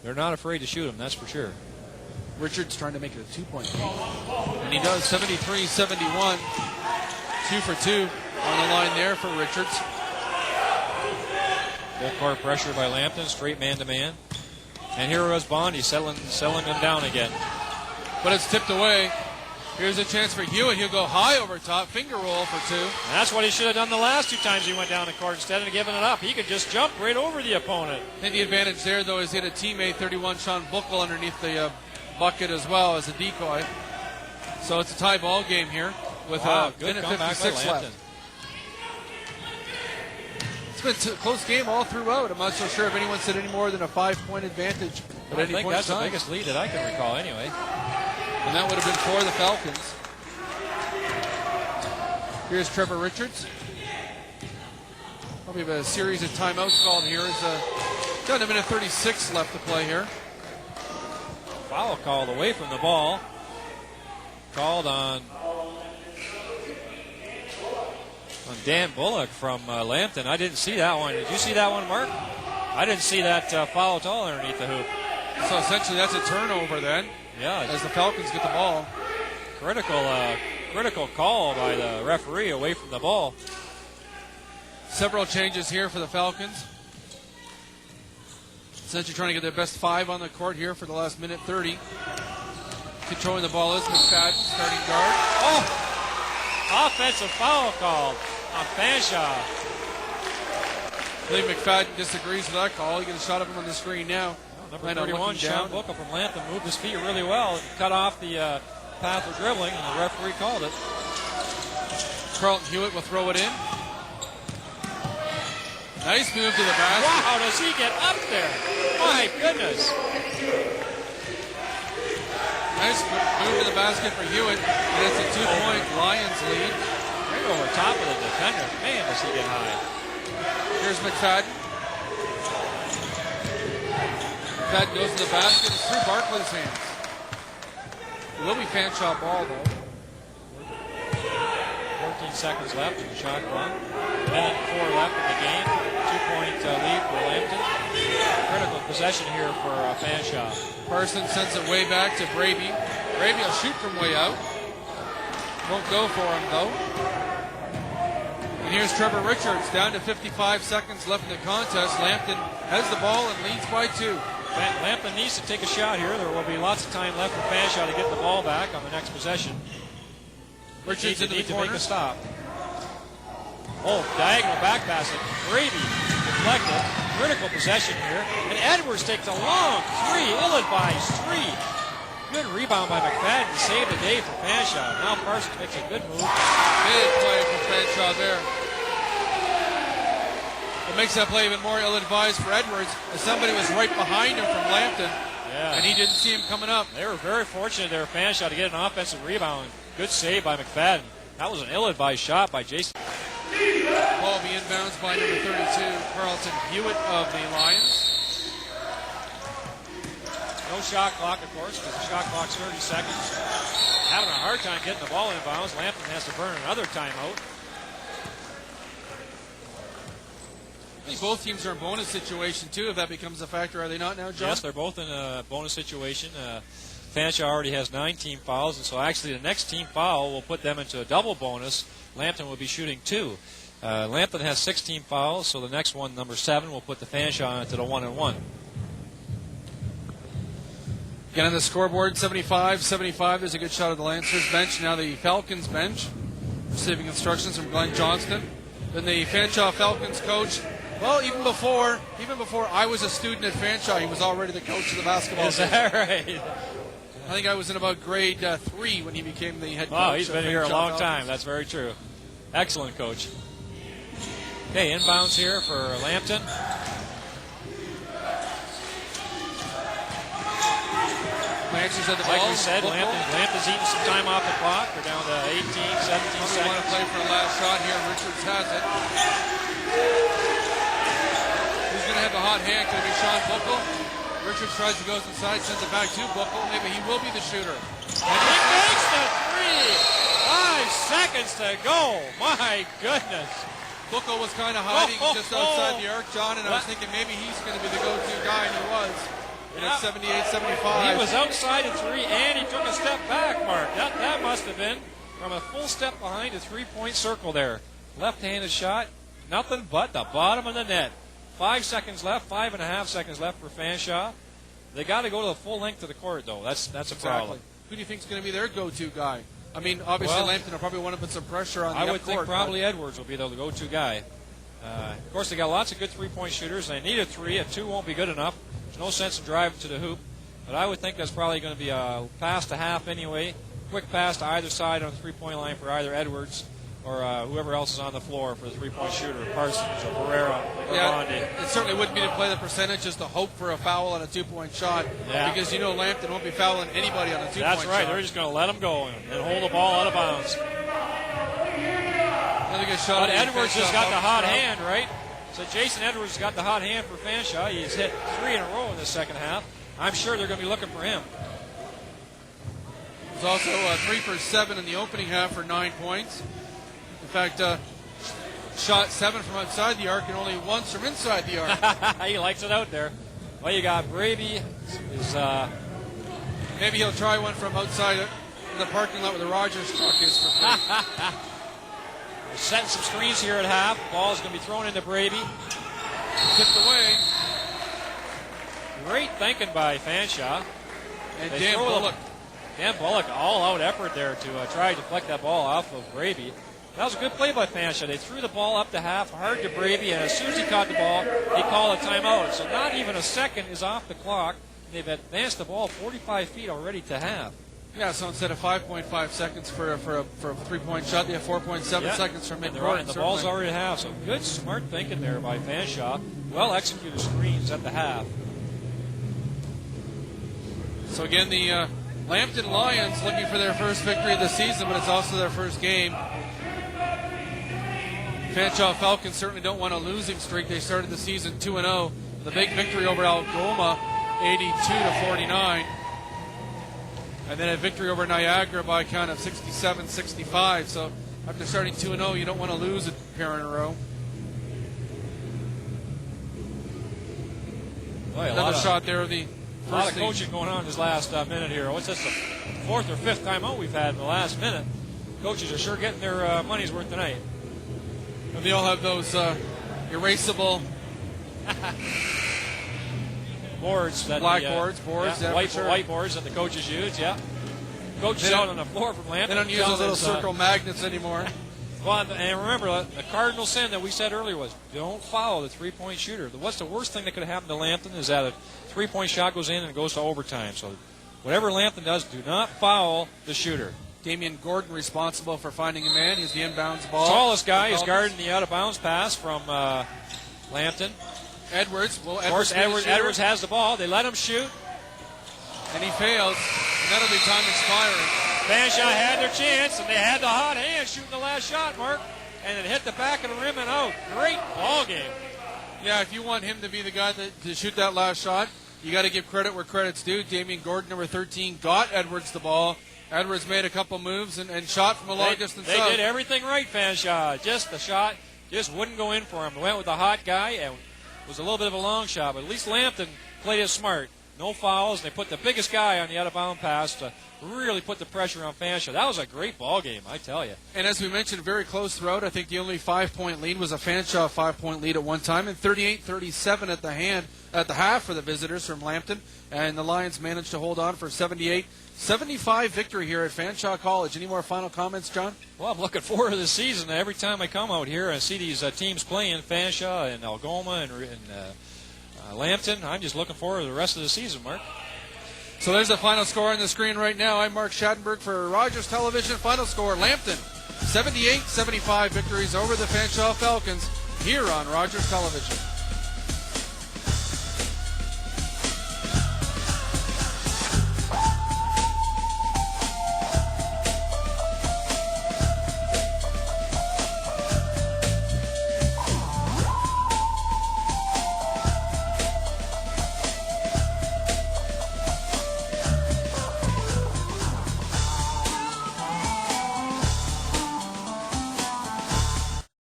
They're not afraid to shoot him, that's for sure. Richards trying to make it a 2-point lead. And he does, 73-71. 2 for 2 on the line there for Richards. Full court pressure by Lambton, straight man-to-man. And here was Bondi settling them down again. But it's tipped away. Here's a chance for Hewitt. He'll go high over top, finger roll for 2. And that's what he should have done the last 2 times he went down the court. Instead of giving it up, he could just jump right over the opponent. I think the advantage there, though, is he had a teammate, 31, Sean Buckle, underneath the bucket as well as a decoy. So it's a tie ball game here with good minute comeback 56 by left. It's been a close game all throughout. I'm not so sure if anyone said any more than a 5-point advantage at any point in time. I think that's the biggest lead that I can recall anyway. And that would have been for the Falcons. Here's Trevor Richards. Probably have a series of timeouts called here. It's down to minute 36 left to play here. Foul called away from the ball. Called on Dan Bullock from Lambton. I didn't see that one. Did you see that one, Mark? I didn't see that foul at all underneath the hoop. So essentially that's a turnover then. Yeah. As the Falcons get the ball. Critical call by the referee away from the ball. Several changes here for the Falcons. Essentially trying to get their best 5 on the court here for the last minute 30. Controlling the ball is McFadden, starting guard. Oh! Offensive foul called on Fanshawe. I believe McFadden disagrees with that call. He gets a shot of him on the screen now. Number 31, Sean Booker from Lambton, moved his feet really well and cut off the path of dribbling, and the referee called it. Carlton Hewitt will throw it in. Nice move to the basket. Wow, does he get up there? My goodness. Nice move to the basket for Hewitt, and it's a 2-point Lions lead. Right over top of the defender. Man, does he get high. Here's McFadden. McFadden goes to the basket. It's through Barkley's hands. It will be Fanshawe ball, though. 14 seconds left in the shot clock. Minute 4 left in the game. 2-point lead for Lambton. Critical possession here for Fanshawe. Parsons sends it way back to Braby. Braby will shoot from way out. Won't go for him, though. And here's Trevor Richards, down to 55 seconds left in the contest. Lambton has the ball and leads by 2. Lambton needs to take a shot here. There will be lots of time left for Fanshawe to get the ball back on the next possession. Richards into the corner. To make a stop. Oh, diagonal back pass. Braby deflected. Critical possession here. And Edwards takes a long 3. Ill-advised 3. Good rebound by McFadden. Saved the day for Fanshawe. Now Parsons makes a good move. Big play for Fanshawe there. It makes that play even more ill-advised for Edwards, as somebody was right behind him from Lambton, and he didn't see him coming up. They were very fortunate there, Fanshawe, to get an offensive rebound. Good save by McFadden. That was an ill-advised shot by Jason. Ball will be inbounds by number 32, Carlton Hewitt of the Lions. No shot clock, of course, because the shot clock's 30 seconds. Having a hard time getting the ball inbounds. Lambton has to burn another timeout. I think both teams are in bonus situation, too, if that becomes a factor. Are they not now, John? Yes, they're both in a bonus situation. Fanshawe already has 9 team fouls, and so actually the next team foul will put them into a double bonus. Lambton will be shooting 2. Lambton has 6 team fouls, so the next one, number 7, will put the Fanshawe into the 1-and-1. Again on the scoreboard, 75-75. There's a good shot of the Lancers bench. Now the Falcons bench, receiving instructions from Glenn Johnston. Then the Fanshawe Falcons coach. Well, even before I was a student at Fanshawe, he was already the coach of the basketball team. Is that right? I think I was in about grade 3 when he became the head coach. Oh, he's been here a long time. That's very true. Excellent coach. Okay, inbounds here for Lambton. Lancers at the ball. Like we said, Lambton's eating some time off the clock. They're down to 18, 17 seconds. Want to play for the last shot here. Richards has it. Who's going to have the hot hand? Could it be Sean Buckle? Richards tries to go inside, sends it back to Buckle. Maybe he will be the shooter. And he makes the 3. 5 seconds to go. My goodness. Buckle was kind of hiding just outside the arc, John, and I was thinking maybe he's going to be the go-to guy, and he was. And it's 78-75. He was outside of 3, and he took a step back, Mark. That must have been from a full step behind the three-point circle there. Left-handed shot, nothing but the bottom of the net. 5 seconds left, 5.5 seconds left for Fanshawe. They got to go to the full length of the court, though. That's a problem. Who do you think is going to be their go-to guy? I mean, obviously Lambton will probably want to put some pressure on the I would upcourt, think probably Edwards will be the go-to guy. Of course, they got lots of good three-point shooters. They need a 3. A 2 won't be good enough. There's no sense in driving to the hoop. But I would think that's probably going to be a pass to half anyway. Quick pass to either side on the three-point line for either Edwards or whoever else is on the floor for the three-point shooter, Parsons or Ferreira or Bondi. It certainly wouldn't be to play the percentage just to hope for a foul on a two-point shot because Lambton won't be fouling anybody on a two-point shot. That's right. They're just going to let them go and hold the ball out of bounds. Another good shot. But Edwards has got the hot hand, right? So Jason Edwards has got the hot hand for Fanshawe. He's hit 3 in a row in the second half. I'm sure they're going to be looking for him. There's also 3 for 7 in the opening half for 9 points. In fact, shot 7 from outside the arc and only once from inside the arc. He likes it out there. Well, you got Braby. Maybe he'll try one from outside the parking lot where the Rogers truck is. They're setting some screens here at half. Ball's going to be thrown into Braby. Tipped away. Great thinking by Fanshawe. And Dan Bullock. Dan Bullock, all-out effort there to try to deflect that ball off of Braby. That was a good play by Fanshawe. They threw the ball up to half, hard to Braby, and as soon as he caught the ball, he called a timeout. So not even a second is off the clock. They've advanced the ball 45 feet already to half. Yeah, so instead of 5.5 seconds for a three-point shot, they have 4.7 seconds from midcourt. And the ball's already at half, so good, smart thinking there by Fanshawe. Well-executed screens at the half. So again, the Lambton Lions looking for their first victory of the season, but it's also their first game. Fanshawe Falcons certainly don't want a losing streak. They started the season 2-0. The big victory over Algoma, 82-49. And then a victory over Niagara by a count of 67-65. So after starting 2-0, you don't want to lose a pair in a row. Another shot there of the a lot of coaching going on this last minute here. What's this, the 4th or 5th timeout we've had in the last minute? Coaches are sure getting their money's worth tonight. And they all have those erasable boards, blackboards, whiteboards that the coaches use. Yeah, coaches out on the floor from Lambton. They don't use those little circle magnets anymore. Well, and remember, the cardinal sin that we said earlier was don't foul the three-point shooter. What's the worst thing that could happen to Lambton is that a three-point shot goes in and goes to overtime. So whatever Lambton does, do not foul the shooter. Damian Gordon responsible for finding a man. He's the inbounds ball. Tallest guy is guarding the out-of-bounds pass from Lambton. Edwards. Well, of course, Edwards has the ball. They let him shoot. And he fails. And that'll be time expiring. Fanshawe had their chance, and they had the hot hand shooting the last shot, Mark. And it hit the back of the rim and out. Great ball game. Yeah, if you want him to be the guy to shoot that last shot, you got to give credit where credit's due. Damian Gordon, number 13, got Edwards the ball. Edwards made a couple moves and shot from a long distance. They did everything right, Fanshawe. Just the shot just wouldn't go in for him. Went with the hot guy, and it was a little bit of a long shot, but at least Lambton played it smart. No fouls. They put the biggest guy on the out-of-bound pass to really put the pressure on Fanshawe. That was a great ball game, I tell you. And as we mentioned, very close throughout. I think the only 5-point lead was a Fanshawe 5-point lead at one time, and 38-37 at the half for the visitors from Lambton. And the Lions managed to hold on for 78-75 victory here at Fanshawe College. Any more final comments, John? Well, I'm looking forward to the season. Every time I come out here and see these teams playing, Fanshawe and Algoma and Lambton, I'm just looking forward to the rest of the season, Mark. So there's the final score on the screen right now. I'm Mark Schattenberg for Rogers Television. Final score, Lambton, 78-75 victories over the Fanshawe Falcons here on Rogers Television.